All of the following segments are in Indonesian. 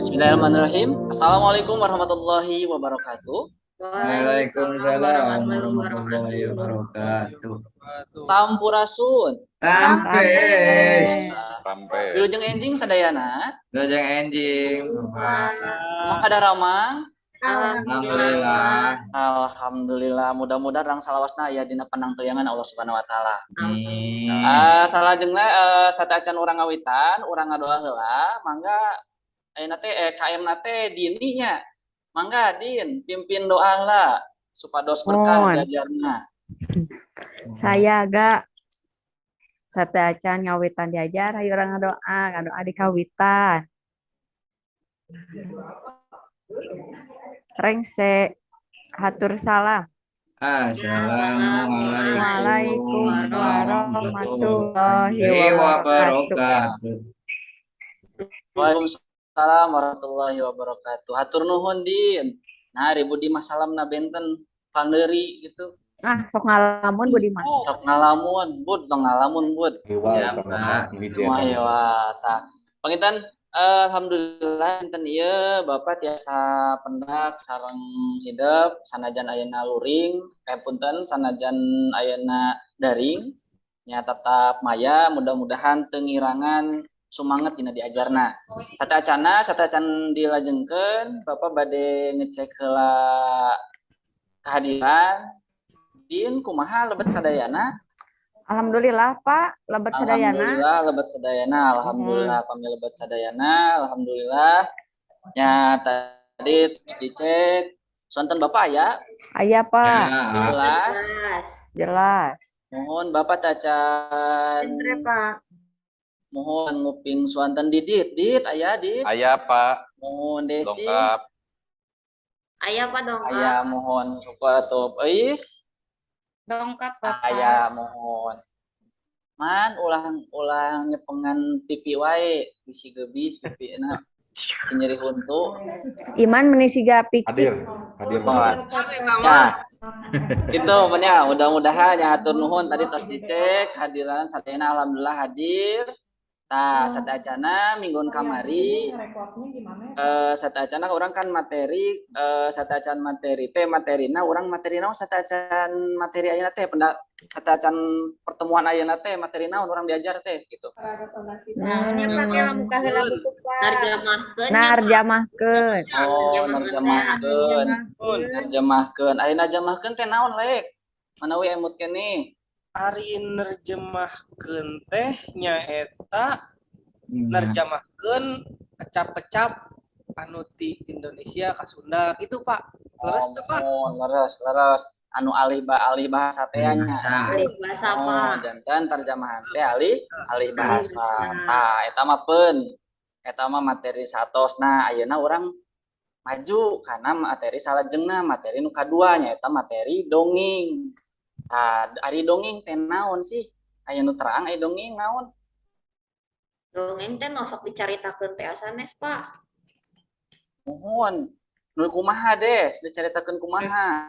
Bismillahirrahmanirrahim. Assalamualaikum warahmatullahi wabarakatuh. Waalaikumsalam Waalaikumsalam warahmatullahi warahmatullahi wabarakatuh. wabarakatuh. Sampurasun. Rampes. Wilujeng enjing sadayana. Dojeng enjing. Maka daramang. Alhamdulillah. Alhamdulillah. Mudah-mudahan rang salawasna aya dina panangteuyangan Allah Subhanahu wa taala. Amin. Salajengna sataacan urang ngawitan, urang ngadoa heula, mangga ayeuna teh KM-na teh dininya. Mangga Din, pimpin doa lah supados berkah diajarna. Saya agak sateuacan ngawitan diajar hayu urang ngadoa di kawitan. Rengse hatur salam. Assalamualaikum warahmatullahi wabarakatuh. Waalaikumsalam warahmatullahi wabarakatuh. Hatur nuhun Din. Nah, Budi masalamna benten panderi gitu. Sok ngalamun Budi Mas. Sok ngalamun, Bud, dong ngalamun, Bud. Ya, Pak. Wah, ya, tah. Panginten alhamdulillah enten ieu Bapak tiasa pendak sareng hidup sanajan ayeuna luring, punten sanajan ayeuna daring. Nya tetap maya, mudah-mudahan teu ngirangan sumanget dina diajarna. Sataacan dilajengkeun Bapak bade ngecek heula kehadiran Din kumaha lebet sadayana. Alhamdulillah Pak, lebet sadayana. Alhamdulillah pami lebet sadayana, alhamdulillah. Nya tadi terus dicek sonten Bapak ya? Aya Pak. Jelas. Mohon Bapak tacan. Pak. Mohon nguping swanten Didit, aya Dit. Aya Pak. Mohon Desi. Dongkap. Aya Pak dongkap. Aya mohon supaya top Eis. Dongkap Pak. Aya mohon. Man ulang nyepengan pipi wae bisi gebis pipina nyeri huntu. Iman menisiga pikir. Hadir. Ya. Itu punya mudah-mudahan ya hatur nuhun tadi tos dicek hadiran satena alhamdulillah hadir. Tah satacana minggon kamari satacana orang kan materi satacan materi teh materina orang materina satacan materi ayeuna teh pendak satacan pertemuan ayeuna teh materi naon orang diajar teh gitu. Nya pakai lamu kaheula buku Pak. Narjamahkeun. Oh, narjamahkeun. Ayeuna jamahkeun teh naon lek? Manawi emut keneh. Ari nerjemahkeun teh nyaeta nerjemahkeun kecap-kecap anu ti Indonesia ka Sunda gitu Pak. Leres teh Pak. Oh, leres. Anu alih bahasa teh nya. Alih bahasa Pak. Janten terjemahan teh alih bahasa. Tah eta mah eta mah materi satosna ayeuna urang maju karena materi salajengna materi nu kadua nya eta materi dongeng. Ari dongeng teh naon sih? Aya nu terang aya dongeng naon? Dongeng teh nosok dicaritakeun teh sanes Pak. Mohon. Nu kumaha Des? Dicaritakeun kumaha?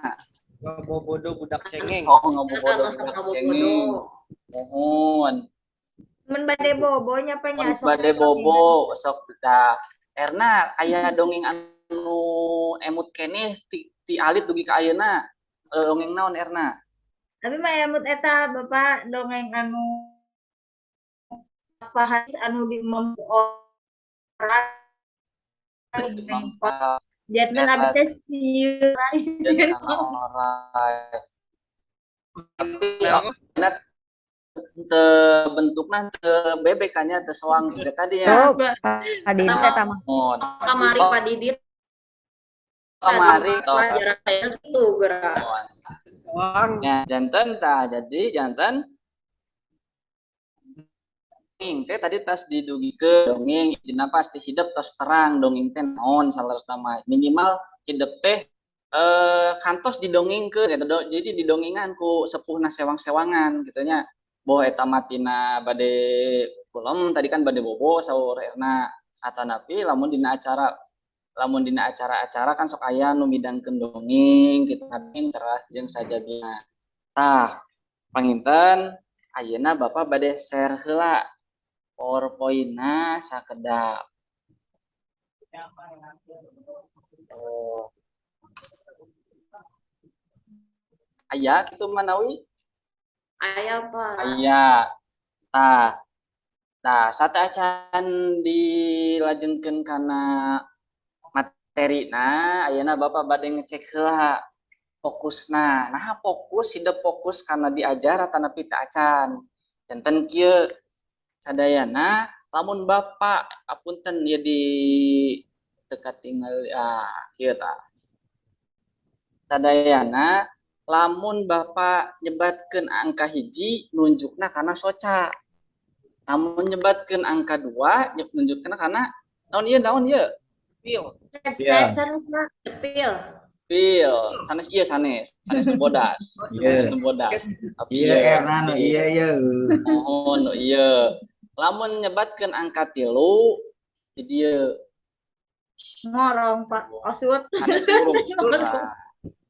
Ngobobodo budak cengeng. Oh, ngobobodo budak cengeng. Mohon. Men bade bobo nya panya sok. Bade bobo sok da. Erna aya dongeng anu emut keneh ti alit dugi ka ayeuna. Dongeng naon Erna? Tapi mah emut eta Bapak dongeng anu apa hadis anu di orang jadna nabi teh sieun bentukna teu bebek kanya teu soang juga tadi ya. Tadi eta mah. Kamari Pak Didit. Kamari pelajaran gitu gerak. Ya, janten jadi janten dongeng teh tadi tas didugikeun dongeng dina pasti hidup tos terang dongeng teh naon salerosna mah minimal hidup teh kantos didongengkeun gitu. Jadi didongengan ku sepuhna sewang-sewangan gitu nya. Boh eta mah tina bade kulem tadi kan bade bobo saur Erna atanapi lamun dina acara kan sok aya nu midangkeun dongeng gitu teras jeung sajabina. Tah panginten ayeuna Bapak bade share heula PowerPoint-na sakedap. Oh. Aya kitu manawi? Aya, Pak. Aya. Tah sateuacan dilajengkeun kana materina, ayeuna Bapak bade ngecek heula fokusna. Nah, fokus hidup fokus karena diajar atau nepi teu acan. Janten kieu sadayana lamun Bapak apunten ya di dekat tinggal kieu tah. Sadayana lamun Bapak nyebatkeun angka hiji nunjukna kana soca. Namun nyebatkeun angka 2 nunjukna kana naon ieu? Pil. Iya. Sanes Pak. Cepil. Pil, sanes nu bodas. Iya. Sanes nu bodas. Iya Erna nu iya ya. Oh, nu ieu. Lamun nyebatkeun angka 3 di dieu Ngorong Pak. Osut. sanes huruf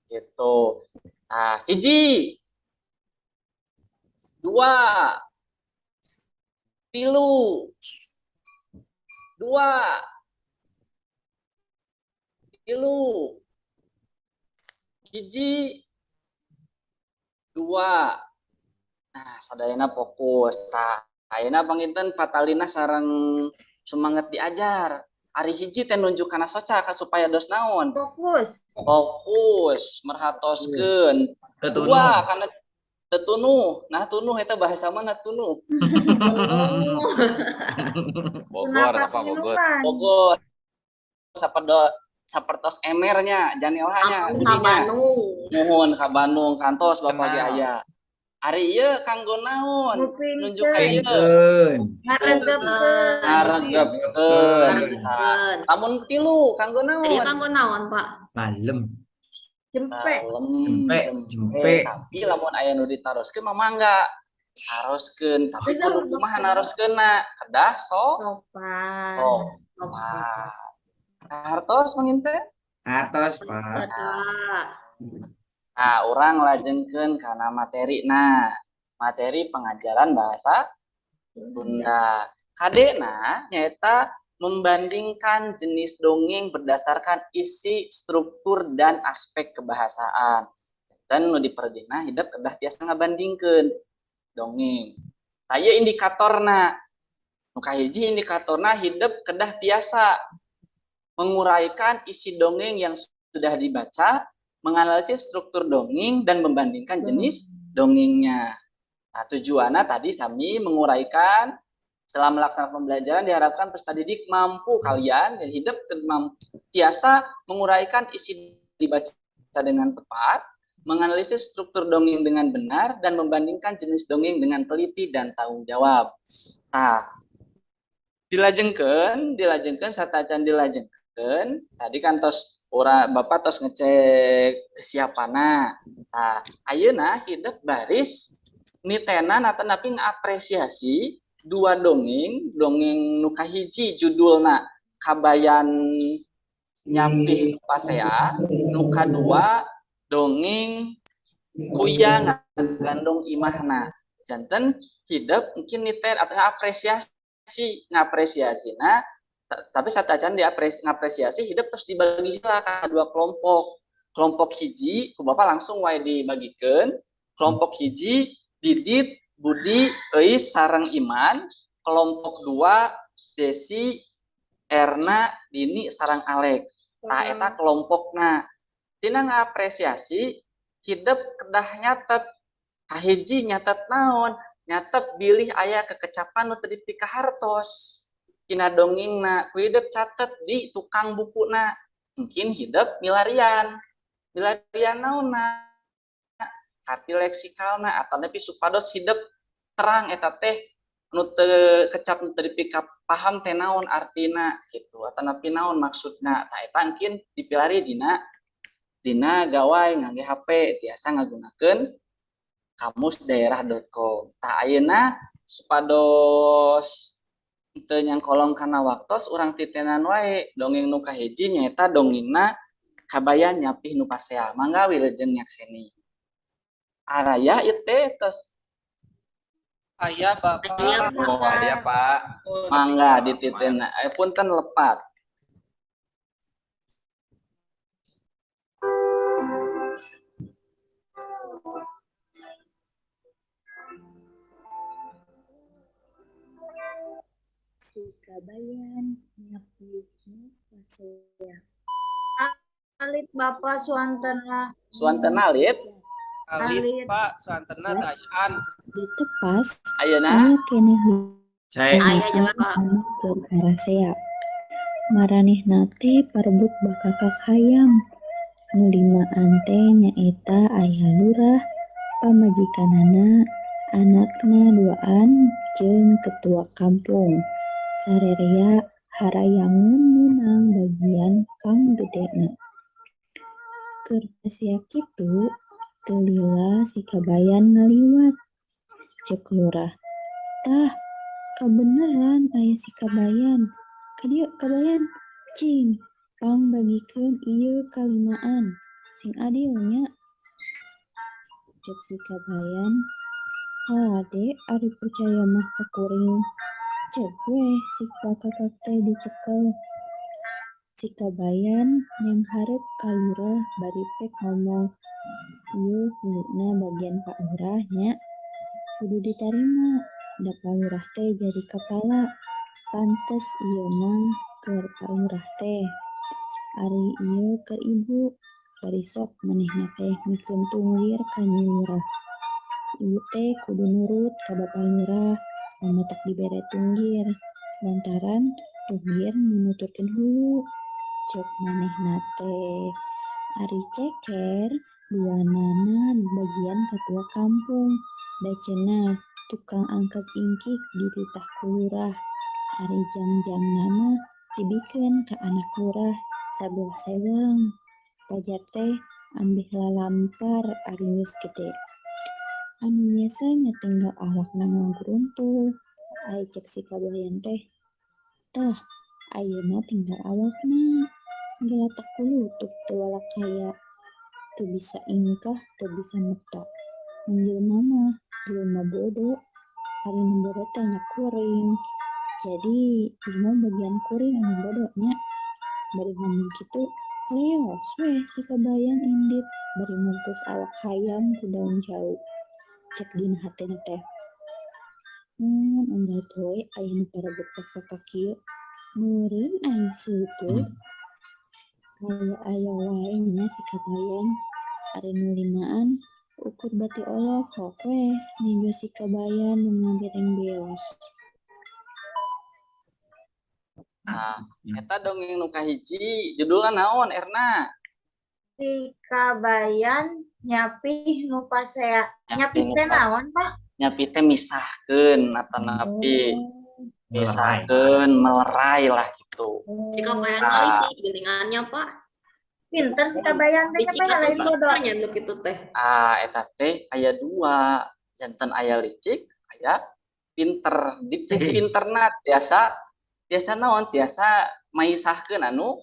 gitu. Nah, hiji, 2, 3, 2, 3, hiji, 2. Nah, sadayana fokus. Tah, ayeuna panginten patalina sareng semangat diajar. Ari hiji teh nunjuk kana soca supaya dos naon? Fokus. Fokus, merhatoskeun. 2 kana tetunuh. Nah, tunuh eta bahasa mana tunuh? Bogor Sunatan apa Bogor? minuman. Bogor. Sapertos emernya, janelahnya, Ampun ka Bandung. Nuhun ka Bandung kantos Bapak ge Kenal. aya. Ari ieu kanggo naon? Ngupingkeun. Nunjuk ka ieu. Pinkeun. Ngaregepkeun. Ngaregepkeun. Ngaregepkeun. Lamun 3 kanggo naon? Ieu kanggo naon, Pak? Palem. Jempe. Jempe. Tapi lamun aya nu ditaroskeun mah mangga. Taroskeun, tapi Bisa kudu kumaha naroskeunna? Kedah Sopan. sopan. Hartos manginte? Atos Pak. Atas. Nah, urang lajengkeun kana materi. Nah, materi pengajaran bahasa Sunda. Kadena nyaeta membandingkan jenis dongeng berdasarkan isi, struktur, dan aspek kebahasaan. Dan nu diperjena hidup kedah tiasa ngabandingkeun dongeng. Taya indikatorna. Nu kahiji indikatorna hidup kedah tiasa menguraikan isi dongeng yang sudah dibaca, menganalisis struktur dongeng, dan membandingkan jenis dongengnya. Nah, tujuannya tadi sami menguraikan. Selama melaksanakan pembelajaran diharapkan peserta didik mampu kalian dan hidup tiasa menguraikan isi dibaca dengan tepat, menganalisis struktur dongeng dengan benar, dan membandingkan jenis dongeng dengan teliti dan tanggung jawab. Nah, dilajengkeun satacan dilajengkeun. Tadi kan tos Bapak tos ngecek kesiapanna. Nah, ayeuna hidup baris nitenan atau napi ngapresiasi 2 dongeng nu kahiji judulna Kabayan Nyampih Pasea, nu kadua dongeng Kuyang Gandong Imahna. Janten hidup mungkin niter atau ngapresiasina tapi satacan ngapresiasi hidup terus dibagi ke 2 kelompok. Kelompok hiji ku Bapak langsung wae dibagikeun. Kelompok hiji Didit, Budi, Eis, sareng Iman. Kelompok 2 Desi, Erna, Dini, sareng Alex. Nah, eta kelompokna. Tina ngapresiasi hidup kedah nyatet. Kahiji nyatet naon? Nyatet bilih aya kekecapan nu teu dipikahartos. Tina dongengna, ku hidup catet di tukang bukuna. Mungkin hidup milarian. Milarian naonna? Hati leksikalna atau nepi supados hidup terang eta teh nu teu kecap nu teu dipika paham teh naon artina gitu atau nepi naon maksudna. Tah eta engkin dipilari dina gawai ngangge HP tiasa ngagunakeun kamusdaerah.com. Tah ayeuna supados teu nyangkolong kana waktos urang titenan wae dongeng nu kahiji nyaeta dongengna Kabayan Nyapih Nu Pasea. Mangga wilujeng nyakseni. Araya itu tos Aya Bapak. Aya, Oh, ada Pak. mangga dititena punten lepat Sikabayan nyapikeun pasea. Alit Bapak Suantena. Suantena Lid. Alit Alit. Pak, suantena dayaan. Ditepas Ayeuna aya keneh Saya Aya jeung Pak. anu keur arasea. Maranehna teh parebut bakakak hayam. Nu limaan teh nyaeta aya lurah, pamajikanana, anakna duaan, jeung ketua kampung. Sarerea harayangeun meunang bagian panggedena. Keur pasea kitu, teu lila Sikabayan ngaliwat. Ceuk lurah, "Tah, kabeneran aya Sikabayan. Kadieu Kabayan, cing, pang bagikeun ieu kalimaan, sing adil nya." Ceuk Sikabayan, "Hade ari percaya mah ka kuring, ceuk we si bakakak teh dicekel." Sikabayan nyanghareup ka lurah bari pek ngomong, "Ieu huluna bagian Pak Lurah nya, kudu ditarima, da Pak Lurah teh jadi kapala, pantes ieu mah keur Pak Lurah teh. Ari ieu keur Ibu, bari sok manehna teh mikeun tunggir ka Nyi Lurah. Ibu teh kudu nurut ka Bapak Lurah, lamun tak dibere tunggir, lantaran tunggir nunuturkeun hulu," ceuk manehna teh. Ari ceker duanana bagian ketua kampung, da cenah tukang angkek ingkik dititah ku lurah. Ari jangjangna mah dibikeun ka anak lurah sabelah sewang. Pajar teh ambeh lalampar ari geus gede. Anu nyesa nya tinggal awakna ngaguruntul. Ai ceuk Sikabayan teh, "Tah, ayeuna tinggal awakna. Galatak ku lutut teu walakaya, teu bisa ingkah, teu bisa meta. Mun jelema mah jelema bodo, ari nu bodo teh nya kuring. Jadi ieu mah bagian kuring anu bodo nya." Bari ngomong kitu, leos we Sikabayan indit bari mungkus awak hayam ku daun jau. Cek dina hatena teh, "Mun unggal poe aya nu parebut bakakak kieu, meureun ai seupeut." Aya wae nya Sikabayan, ari nu limaan ukur bati olok hok we ninggal Sikabayan nu ngabireng beos. Nah, eta dongeng nu kahiji judulna naon Erna? Sikabayan nyapih nu pasea. Nyapih teh naon, Pak? Nyapi teh misahkeun atanapi melerai. misahkeun melerai lah gitu. Sikabayan Ah. kali sih geningannya Pak. Pinter Sikabayan teh nya Licik Pak lain atuh bodoh. pinternya nu kitu teh. Eta teh aya dua, janten aya licik, aya pinter. Licik pinterna tiasa naon? Tiasa maisahkeun anu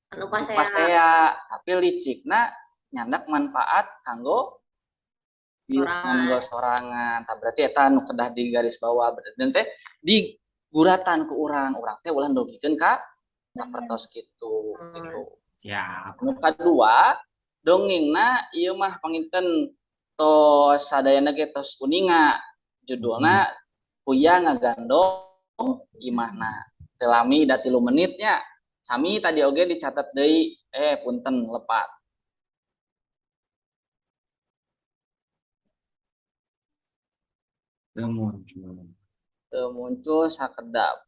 Anu pasea. pasea, tapi licikna nyandak manfaat kanggo sorangan. Tah berarti eta anu kedah di garis bawah dan teh diguratan ku urang teh ulah ndogikeun ka sapertos kitu. Siap. Anu kadua, dongengna ieu mah panginten tos sadayana ge tos kuninga. Judulna Kuya ngagandong imahna. Teu lami da 3 menit nya. Sami tadi oge dicatat deui. Punten lepat. Teu muncul. Teu muncul sakedap.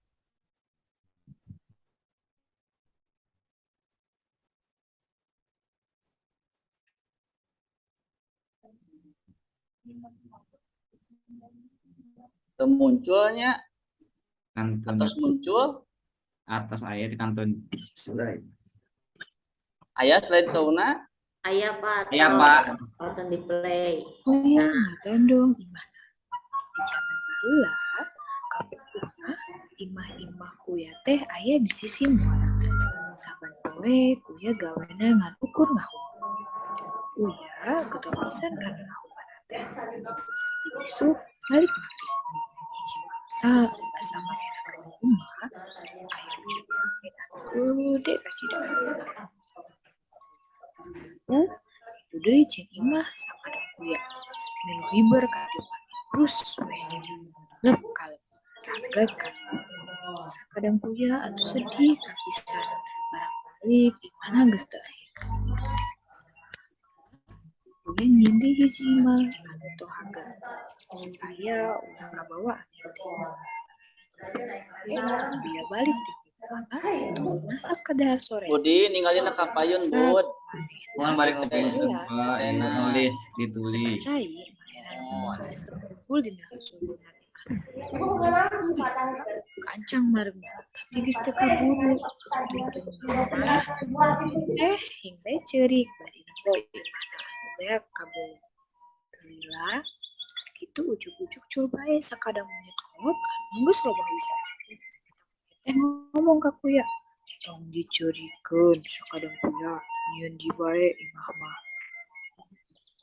Teu munculnya Kantun atos muncul atas aya di kantun slide. aya slide show-na. Aya Pak. Iya, Pak. Tonton di play. Kuya ngagandong imahna. Di zaman baheula, KPU mah imah-imah kuya teh aya di sisi muara. Saban poe kuya gawena ngalukur ngahuma. Kuya getol pisan kana ngahumana teh. Besok balik maghrib. Hiji mangsa asa manehna ka rumah, aya ujung eta gede kasih dekat. Itu deui cing imah sapadang kuya. Melu hiber ka depan. Terus we lep kalep ragad kan. Sakadang kuya atuh sedih kapisan. Barang balik di mana geus teu aya. Dongeng nyindi hiji imah anu tohaga. Supaya ulah ngabawa biar balik di tuh masak ke dahar sore. Budi ninggalin ka payun, Bud. Mohon balik ke pintu, Pak. Ibu nulis, ditulis. Cai, mainan kumpul di dalam sumbunan. Kancang mareng, tapi geus teu kaburu. Hingga ceurik bari nempo imahna beak kabul. Lila, kitu ujuk-ujuk cul bae sakadang menit kolot, geus loba bisa. Ngomong ka kuya, tong diceurikeun sakadang kuya, nyieun di bae imah mah.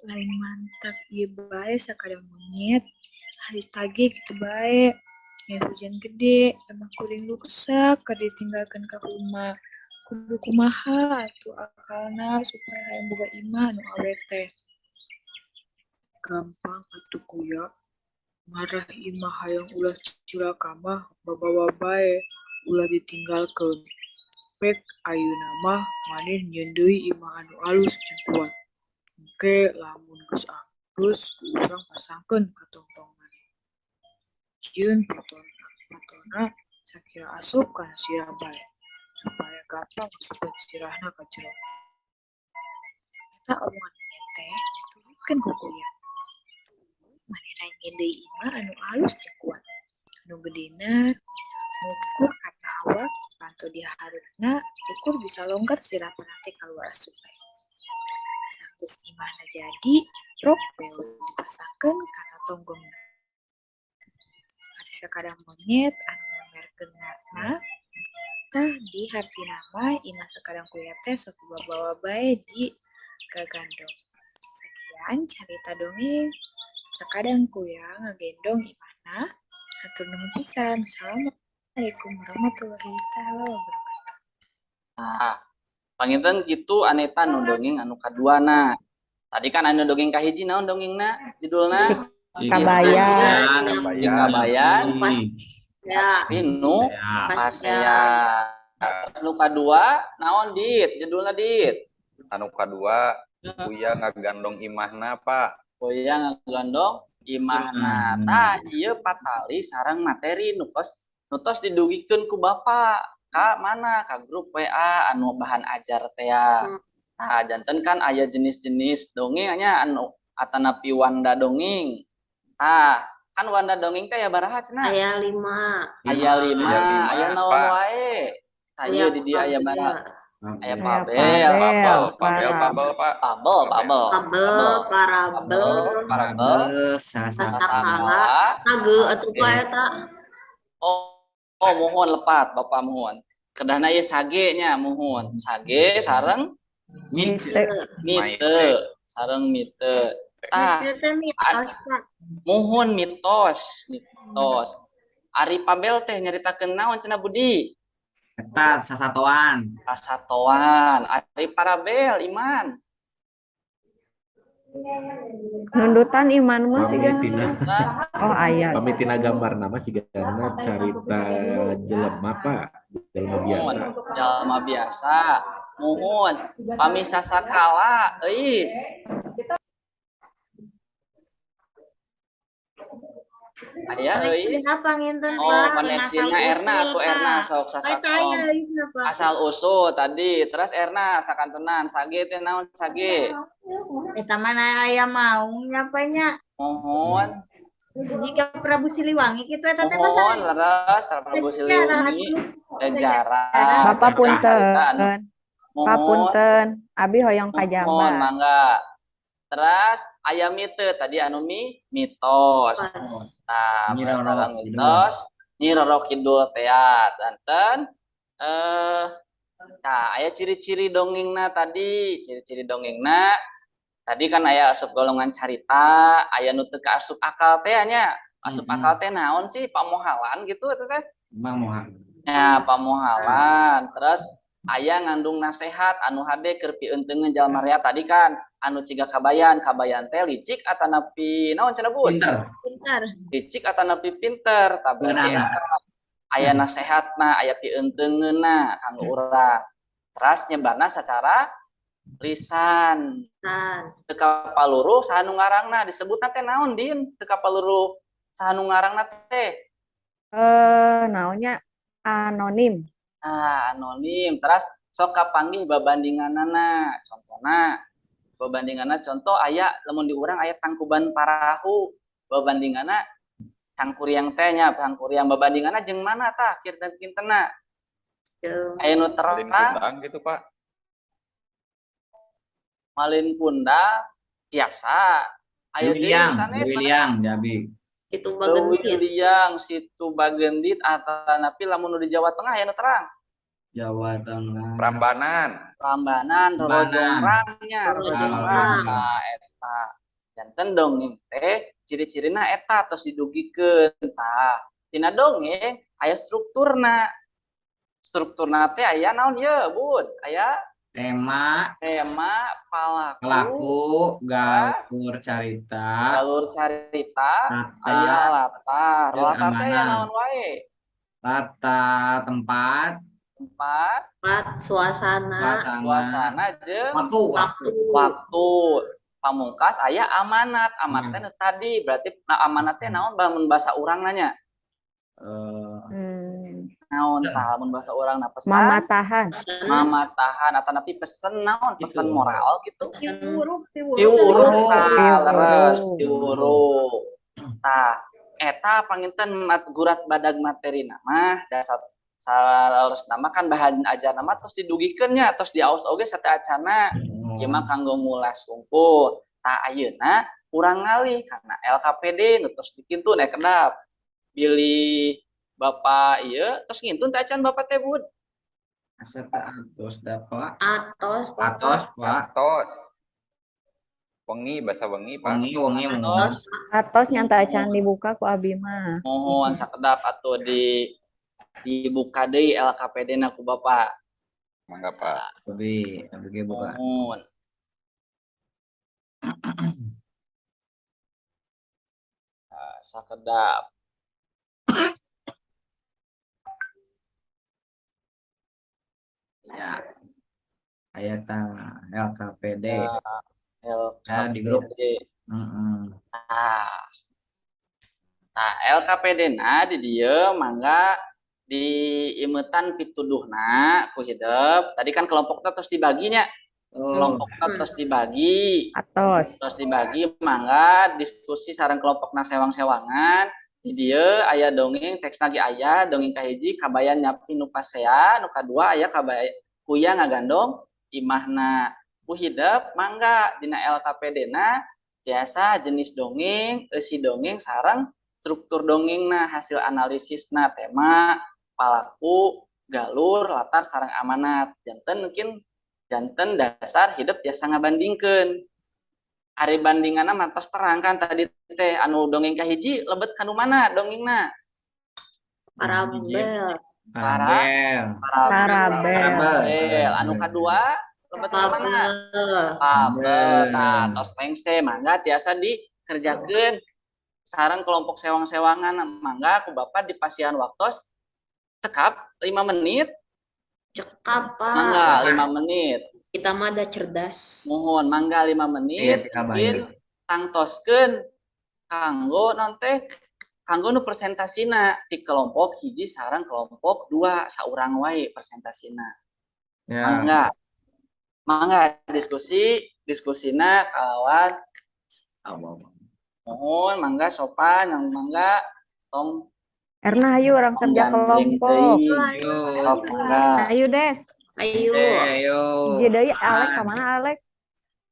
Lain mantap ieu bae sakadang monyet, hari tage kitu bae. Ya hujan gede, emang kuring rusak, kada ditinggalkeun ka rumah. Kudu kumaha atuh akalna supaya hayang boga imah anu awet teh. Gampang atuh kuya. Marah imah hayang ulah cilaka mah babawa bae. Ulah ditinggalkeun. Pek ayeuna mah maneh nyieun deui imah anu alus jeung kuat. Engke lamun geus alus urang pasangkeun ka tongtong maneh. Jieun patona sakira asup kana sirah bae supaya gampang masukkeun sirahna ka jero. Eta omongan maneh teh diturutkeun ku kuya. Manehna nyieun deui imah anu alus jeung kuat. Anu gedena ngukur karena awak panto diharupna ukur bisa longgar sirahna teh kaluar asup bae. Sakus imahna jadi rok beo dipasangkeun kana tonggongna. Ari sakadang monyet anu memerkeun ngarna tah di hartina mah imah sakadang kuya teh sok bawa bae di gagandong. Sekian carita dongeng sakadang kuya ngagendong imahna. Hatur nuhun pisan. Assalamualaikum warahmatullahi wabarakatuh. Nah, panginten gitu aneta nu dongeng anu kaduana. Tadi kan anu dongeng kahiji naon dongengna judulna Kabayan. Kabayan. Ya, Inu Pasea. Nu kadua naon Dit? Judulna Dit. Anu kadua kuya ngagandong imahna, Pak. Kuya ngagandong imahna. Tah ieu patali sareng materi nu tos didugikeun ku Bapak. Ka mana? Ka grup WA anu bahan ajar teh. Nah, janten kan aya jenis-jenis dongeng nya anu atanapi Wanda dongeng. Tah, kan Wanda dongeng teh ya baraha cenah? aya 5. Aya 5, aya naon Pak. wae. Aya di dieu aya baraha? Aya Pabel, Pabel, Pak. Pabel, Parabel, Sasakala. tage atuh pa eta. Oh, mohon lepat Bapak mohon. Kedahna ieu sage nya mohon. Sage sareng Mite. mite, sareng mite. Tah, mohon mitos. Ari Pabel teh nyaritakeun naon cenah Budi? Eta sasatoan. Pasatoan. Ari Parabel Iman. Nundutan iman mah siga. Nah, Oh aya. Pamitina gambar nama si Gana carita jelema Pak, jelema biasa. Jalma biasa. Mohon pamisa sakala euis. Aya euis. Panginten Oh, koneksina Erna aku Erna sok sasakon. Asal usul tadi, terus Erna sakantenan sage teh naon sage? Eta mana aya mau nyapanya Mohon, jika Prabu Siliwangi kitu eta teh mohon leres Prabu Siliwangi sejarah. Bapak punten. Mohon, Papunten. Abi hoyong mohon kajamba. mangga. Terus aya mite tadi anu mitos. Nah, Nyi Roro berdasarkan Kidul. mitos Nyi Roro Kidul teh danten nah aya ciri-ciri dongengna tadi, ciri-ciri dongengna tadi kan aya asup golongan carita, aya nu teu kaasup akal teh nya. Asup akal teh naon sih? Pamohalan gitu eta teh. Bang Mohan. Ya, pamohalan. Terus aya ngandung nasehat anu hade keur pieunteugeun jalma rea tadi kan anu ciga kabayan teh licik atanapi naon cenah Bun? Pinter. pintar. Licik atanapi pinter, tapi Beunangna. aya nasehatna, aya pieunteugeunna kanggo urang. Teras nyebarna secara lisan. Teu kapaluruh saha nu ngarangna disebutna teh naon Din? Teu kapaluruh saha nu ngarangna teh? Naonnya anonim. Anonim. Teras sok kapanggih babandinganana. Babandinganna contoh aya lamun di urang aya Tangkuban Parahu. Babandinganna Tangkuriang teh nya, Tangkuriang babandinganna jeung mana tah kinten-kintenna? Aya nu terang Kundang gitu, Pak. Malin Kundang biasa. Aya deui sanes William Jabi. Itu Bagendit. William Situ Bagendit atanapi lamun nu di Jawa Tengah aya nu terang. Jawa Tengah. Prambanan. Roro Jongrangnya, Roro Jongrang. Eta. Janten dongeng teh ciri-cirina eta tos didugikeun tah. Tina dongeng aya strukturna. Strukturna teh aya naon ye, Bud? Aya Tema, palaku, galur carita, aya latar. Latar teh aya naon wae? latar tempat, Suasana jeung waktu. Pamungkas aya amanat. Amanat teh tadi berarti amanat teh naon mun bahasa urang nanya? Naon tah mun bahasa urang na pesan? Mamatahan atanapi pesen naon? Pesen moral gitu. Tiwuruk. Tah eta panginten gurat badag materi mah dasar salarus nama kan bahan ajar nama terus didugikeun nya terus diaos oge sateacana. Ieu mah kanggo ngulas wungkul. Tah ayeuna urang ngalih karena LKPD nu tos dikintun kedap. Pilih Bapak ieu tos ngintun teh acan Bapak teh Bud. atos dapat. Atos. Wengi bahasa wengi, Pak. Wengi. Atos nyanta acan dibuka ku abi mah. Mohon sakedap atuh dibuka deui LKPD-na ku Bapak. Mangga, Pak. Abi buka. Mohon. Sakedap. Ya. Aya tah LKPD. LKPD. Di grup. Nah, LKPD-na di dieu mangga diimetan pituduhna ku hideup. Tadi kan kelompokna terus dibaginya. Kelompokna terus dibagi. Terus dibagi mangga diskusi sareng kelompokna sewang-sewangan. Di dieu aya dongeng teksna ge aya dongeng kahiji kabayan nyapi nu pasea, nu kadua aya kabaya kuya ngagandong imahna. Ku hideup mangga dina LKPD-na biasa jenis dongeng, eusi dongeng sareng struktur dongengna, hasil analisisna, tema, palaku, galur, latar sareng amanat. Janten dasar hidup biasa ngabandingkeun. Ari bandinganna mantos terang kan tadi teh anu dongeng kahiji lebet kanu mana dongengna? Parabel. Anu kadua lebet kanu mana? Fabel. Nah, tos pengse mangga tiasa dikerjakeun sareng kelompok sewang-sewangan mangga ku Bapak dipasihan waktos cekap 5 menit. Cekap, Pak. Mangga 5 menit. Kita mah ada cerdas. Mohon mangga 5 menit. Mungkin tangtoskeun kanggo nanti kanggo nu presentasina di kelompok hiji sareng kelompok 2 saurang wae presentasina. Ya. Mangga diskusina kawan. Mohon mangga sopan yang mangga tong Erna ayo orang kerja kelompok. Ayo Des. Ayo. Jadi Alek kemana Alek?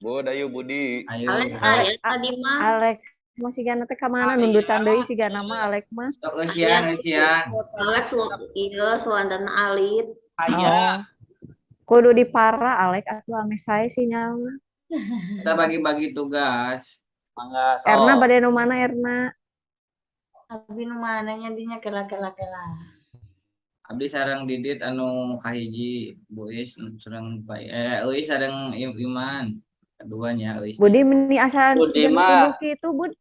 Bud, ayo Budi. Alek tadi mah. Alek masih gana teh kemana nundutan deui si gana mah Alek mah. Usian. Alek suandana alit. Aya. Kudu dipara Alek atuh ame sae sinyalna. Kita bagi-bagi tugas. Mangga so. Erna bade nu mana Erna? Abi nu mananya dinya kela. Abdi sareng Didit anu kahiji, Buis sareng euis sareng Iman. Keduanya euis. Budi meni asalan Budi mah kitu Bud.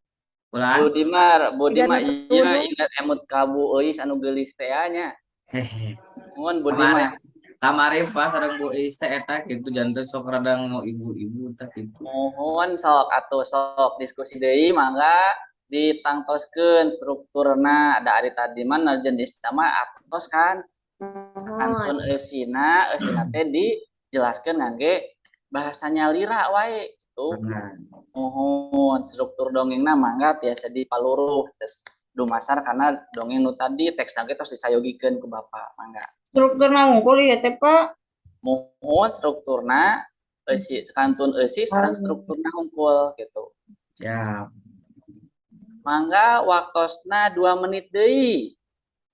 Ulah. Budimar Tiga iya nutuh. ingat emut kabu euis anu geulis teh nya. Hehe. Mun Budimar. Kamari pas sareng Bu Iis teh eta kitu janten sok radang mau ibu-ibu teh kitu. Mohon sok atuh sok diskusi deui mangga ditangtoskeun strukturna da ari tadi mah jenis nama atos kan kantun Mohon. eusina teh dijelaskeun ngangge bahasanya lira wae tuh. Nah, Mohon struktur dongengna mangga tiasa dipaluruh terus dumasar karena dongeng nu tadi teksna ge tos disayogikeun ku Bapak mangga. Strukturna ngungkul ya teh Pak. Mohon strukturna eusi kantun eusi sareng strukturna hungkul gitu. siap. Mangga waktosna 2 menit deui.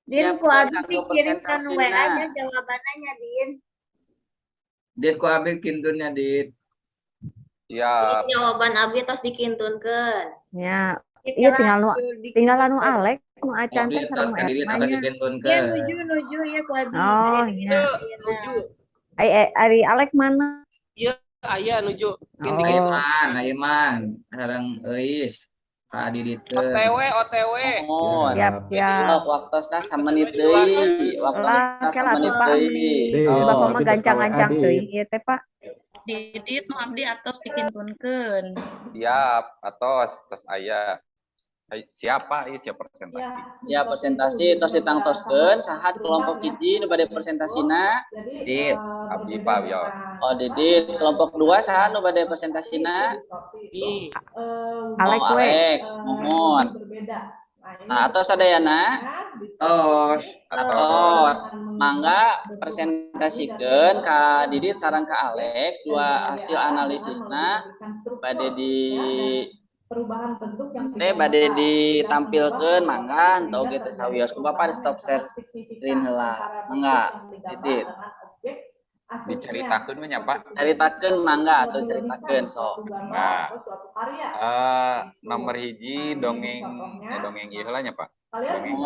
Din ku Siapkeun abi kanggo kirimkan presentasina. WA-nya jawabannya Din. Dit ku abi kintunnya dit. Siap. Jawaban abi tos dikintunkeun. Ya, iya tinggal anu Alek nu Mau acan teh sareng diletaskan diri akan Etna nya. Ya dikintunkeun. nuju ya ku abi. Oh, Iya, ya. nuju. Ari Alek mana? Aya nuju. Oh, Aiman, sareng Euis. Ka diditkeun. OTW. Mohon. siap. Sok waktosna 1 menit deui. Waktosna Lah, 1 kela menit tuh Pak deui. Andi. Oh, Bapak mah di gancang-gancang WA, teuing ieu teh Pak. Didit nu abdi atos dikintunkeun. Siap. Atos tos aya. Siapa ieu siap presentasi. Ya presentasi tos ditangtoskeun sahat kelompok hiji nu bade presentasina. Dit. Abdi Pak Wios. Oh Didit kelompok 2 saha nu bade presentasina? Alek Oh we. Alex, mohon. Nah, atos sadayana. Tos. Atos. Mangga presentasikeun ka Didit sareng ka Alex dua hasil analisisna bade bade ditampilkeun mangga henteu oge teh sawios ku Bapak di stop share screen heula. Mangga Didit. Diceritakeun we nya Pak. Caritakeun mangga atuh caritakeun sok. Nah, nomor hiji dongeng ieu heula nya Pak. Dongeng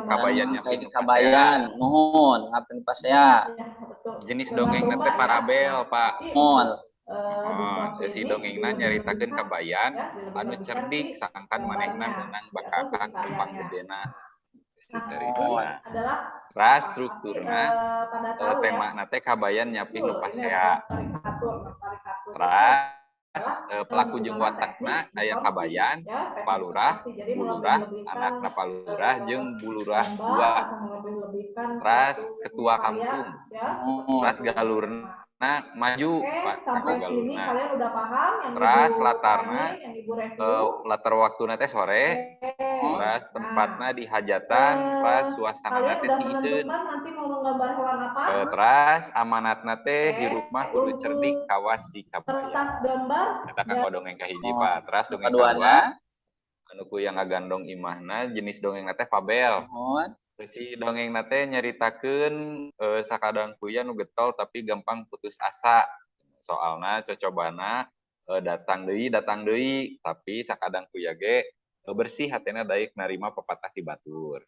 kabayan nya Kayak kabayan, mohon ngapain pas ya. Jenis dongeng teh parabel Pak. Mohon. Si dongengna nyaritakeun kabayan anu cerdik sangkan manehna meunang bakakan gampang gedena. Ceritana. Ras strukturna tema teh kabayan nyapih nu pasea. Ras pelaku jeung watakna aya kabayan, palurah, bulurah, anakna palurah jeung bulurah 2. Ras ketua kampung. Ras galurna maju Pak kanggo galurna. Ras latarna latar waktuna teh sore. Ras tempatna di hajatan, ras suasanana teh tiiseun. Teras amanatna teh hirup mah kudu cerdik kawas si kabayan. Eta kanggo dongeng kahiji Pak. Teras dongeng kadua anu kuyang ngagandong imahna jenis dongengna teh fabel. Mohon. Si dongengna teh nyaritakeun sakadang kuya nu getol tapi gampang putus asa. Soalna cocobana datang deui tapi sakadang kuya ge bersih hatena daek narima pepatah ti batur.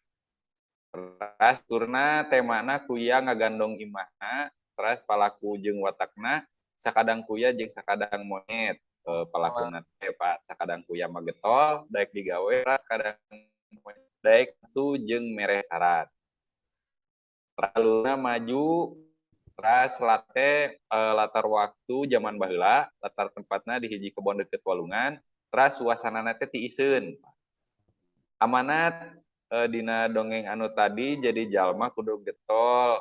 Teras turna temana kuya ngagandong imahna, teras palaku jeung watakna sakadang kuya jeung sakadang monyet. Palakuna teh Pak sakadang kuya mah getol daek digawe, teras sakadang monyet daek tu jeung mere sarat. Teraluna maju, teras latar waktu zaman baheula, latar tempatna di hiji kebon deukeut walungan, teras suasanana teh tiiseun. Amanat dina dongeng anu tadi jadi jalma kudu getol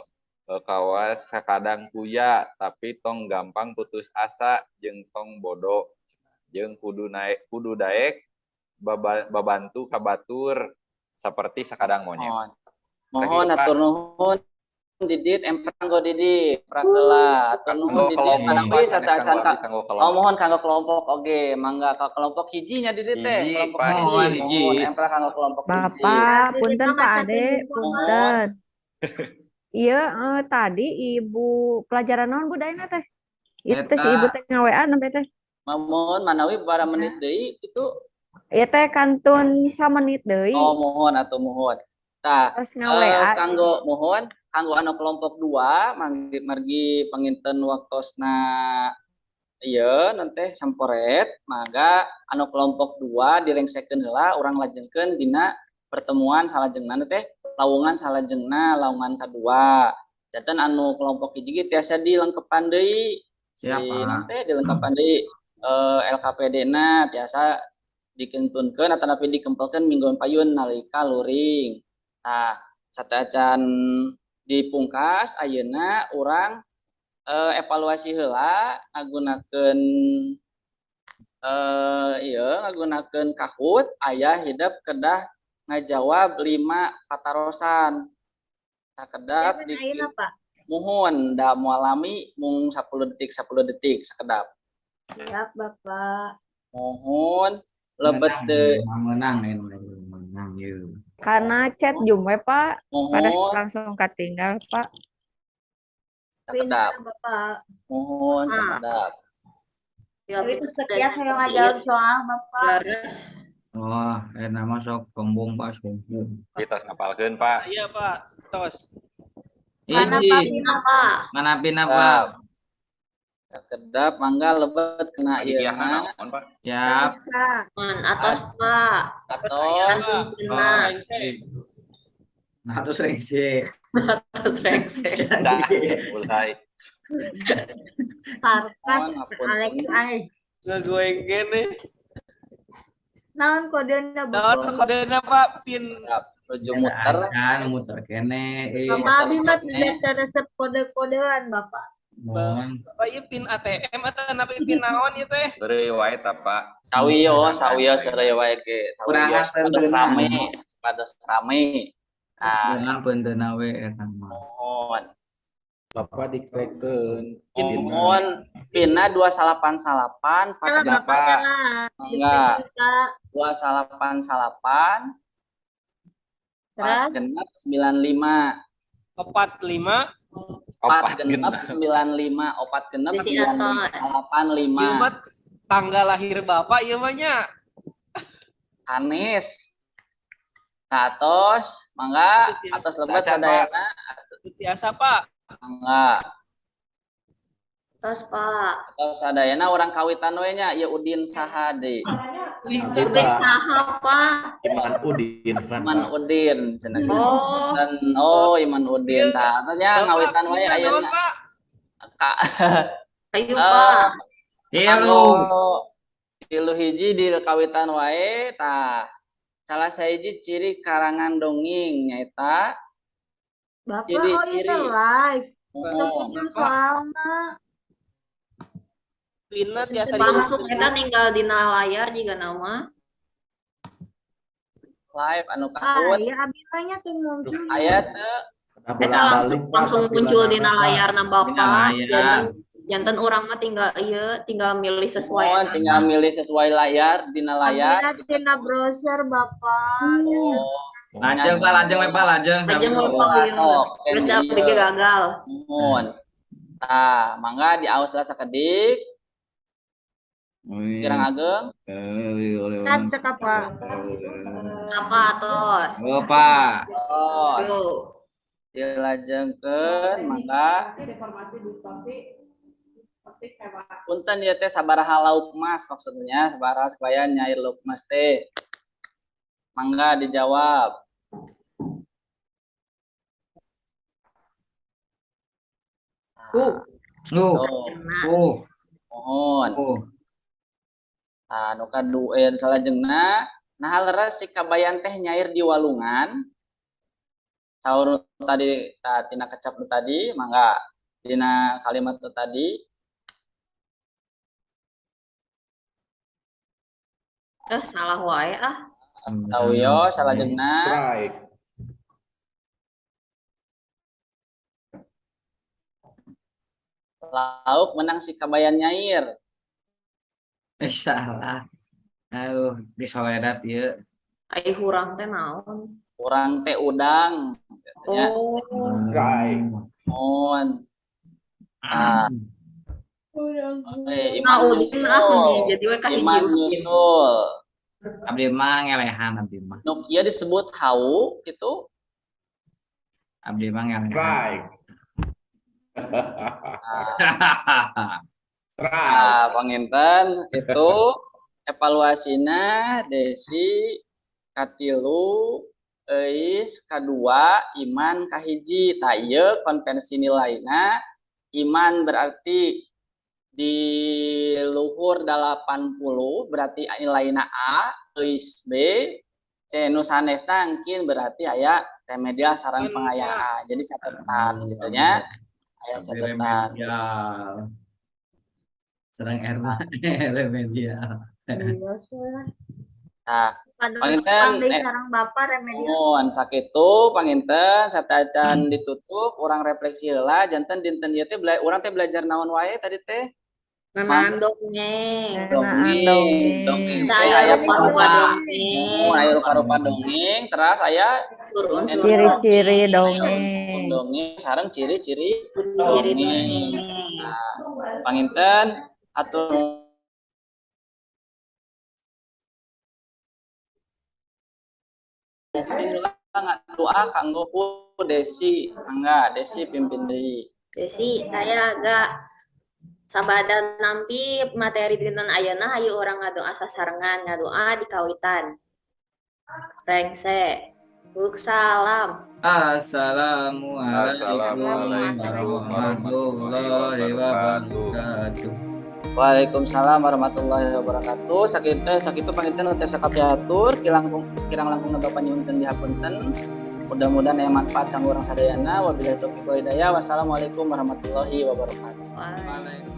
kawas sakadang kuya tapi tong gampang putus asa jeung tong bodoh jeung kudu daek babantu ka batur seperti sakadang monyet. Mohon atur nuhun Didit emprang go Didit prakeula atur nuhun Didit manawi satacan ka. Oh mohon kanggo kelompok oge mangga ka kelompok hijinya Didit teh kelompok hiji. Mohon emprang kanggo kelompok hiji. Bapak, punten Pak Ade, punten. Iya, tadi ibu pelajaran naon budayana teh? Itu si ibu teh ngawean nembe teh. Mohon manawi bara menit deui itu. Ieu teh kantun samenit deui. Oh mohon atuh mohon. Tah, kanggo mohon kanggo anu kelompok 2 margi panginten waktosna iya nanti samporet maka anu kelompok 2 direngsekeun heula urang lajengkeun dina pertemuan salajengna teh lawungan salajengna lawungan kedua. Janten anu kelompok hiji ge tiasa dilengkepan deui. Siapa? Nanti dilengkepan deui LKPD-na tiasa dikentunkeun atanapi dikempelkeun mingguan payun nalika luring. Nah, sateacan dipungkas ayeuna urang evaluasi heula ngagunakeun ngagunakeun Kahoot aya hidup kedah ngajawab 5 patarosan. Sakedap di Ayeuna Pak. muhun da mualami mung 10 detik sakedap. Siap Bapak. Muhun lebet teu menang yuk. Karena chat Zoom we, Pak. Pada muhun langsung ketinggal, Pak. sakedap. Pindah Bapak. Muhun sakedap. Ya, Itu sekian saya ngajawab soal Bapak. Laras. Oh, nama sok kembung Pak sombong. Kita ngapalkeun Pak. Iya Pak, tos. Mana Hiji, Pak Pina Pak? mana pina Pak? Sakedap mangga lebet kena Iya, ieu naon Pak? Siap. Pak. Atos Pak. atos Kantun Oh, kena. nah terus rengse. Atos rengse. Dah, mulai. Sarkas Mohon ampun. Alex ay. Sesuai gini. Naon kodenya Naon Bapak? kodenya Pak? Pin. tujuh muter Kan muter kene. Bapak abi mah muter-muter tidak resep kode-kodean Bapak. Mohon. Pak ieu pin ATM atau napi pin naon ieu teh? Beri wae ta Pak. sawiyo sareng wae ge Kurangan sawiyo pados rame nah Dengan pendeuna we eta mah. mohon Bapak dikrekeun. mohon pina 288 Salah Bapak 48 salah. enggak Kita 288 terus genep 95 45 4 genep 95 opat genep Bisi atas. 985 ieu mah tanggal lahir Bapak ieu mah nya. Anis atos mangga atos lebet Cacat, Pak. sadayana Biasa Pak. mangga Tos Pak. atau sadayana orang kawitan we nya ieu Udin saha deui Udin saha Pak. Iman Udin kan. Iman Udin cenah Oh. dan Iman Udin tah nya ngawitan wae Bapak, ayeuna Pak. Kak Ayo Pak. Halo. tilu hiji di kawitan wae tah salah sahiji ciri karangan dongeng nyaeta Bapak Jadi oh ciri. itu live. oh, Itu soalnya Pinna tiasa Langsung kita tinggal di layar juga nama. live anu kaut ya abi tanya tuh muncul. aya teu Kita langsung muncul di layar na Bapak. layar. Janten orang mah tinggal milih sesuai. mohon tinggal milih sesuai layar dina layar Abi tina browser Bapak. Lajeng Pak, lajeng we Pak, lajeng. Lajeng we, Pak. Sok, Terus dah pergi gagal. mohon tah mangga diaos lah sakedik kirang ageng Kan cek apa? Apa tos? Oh Pak. oh Yuk. dilajengkeun mangga punten ieu teh sabaraha lauk emas maksudnya sabaraha supaya nyair lauk emas teh mangga dijawab Oh. mohon Oh. anu kadueun salajengna nah leres si kabayan teh nyair di walungan saur tadi tina kecap nu tadi mangga dina kalimat nu tadi Salah wae ah. sawiyo salajengna Strike. lauk menang si kabayan nyair Salah. Aduh, di Soledad ieu. Ai hurang teh naon? kurang teh udang katanya Oh. Strike. mohon Nah, Udin nih, jadi we ka hiji Iman Udin. nyusul Abdi mah ngelehan abdi mah. nu kieu disebut hau gitu Abdi mah ngelehan. Strike. Nah, panginten itu evaluasina Desi katilu Eis kadua Iman kahiji. Tah ieu konvensi nilainya Iman berarti di luhur 80 berarti nilainya A, Eis B, C nu sanesna engkin berarti aya remedial sareng pengayaan. Jadi catatan gitu nya. Aya catatan. Remedial. Serang remedial. Iya, soalnya. Nah, Padahal panginten pandai sarang bapak remedial. mohon sakitu panginten satacan ditutup urang refleksi heula janten dinten ieu teh urang teh belajar naon wae tadi teh Ngenaan dongeng. dongeng teh aya rupa-rupa dongeng. aya rupa-rupa dongeng terus aya Ciri-ciri dongeng. dongeng sareng ciri-ciri Ciri-ciri dongeng. dongeng. Nah, panginten atur doa kanggo ku Desi, mangga Desi pimpin deui. Desi, aya agak sabada nampi materi dinten ayeuna hayu orang ngadoa sasarengan, ngadoa di kawitan. Rengse. Buk salam. Assalamualaikum warahmatullahi wabarakatuh. Waalaikumsalam warahmatullahi wabarakatuh. Sakitu panginten teh sakapiatur kirang langkung Bapak nyuwunkeun dihapunten. Mudah-mudahan aya manfaat kanggo urang sadayana. Wabillahi taufiq wal hidayah. Wassalamualaikum warahmatullahi wabarakatuh. Waalaikumsalam.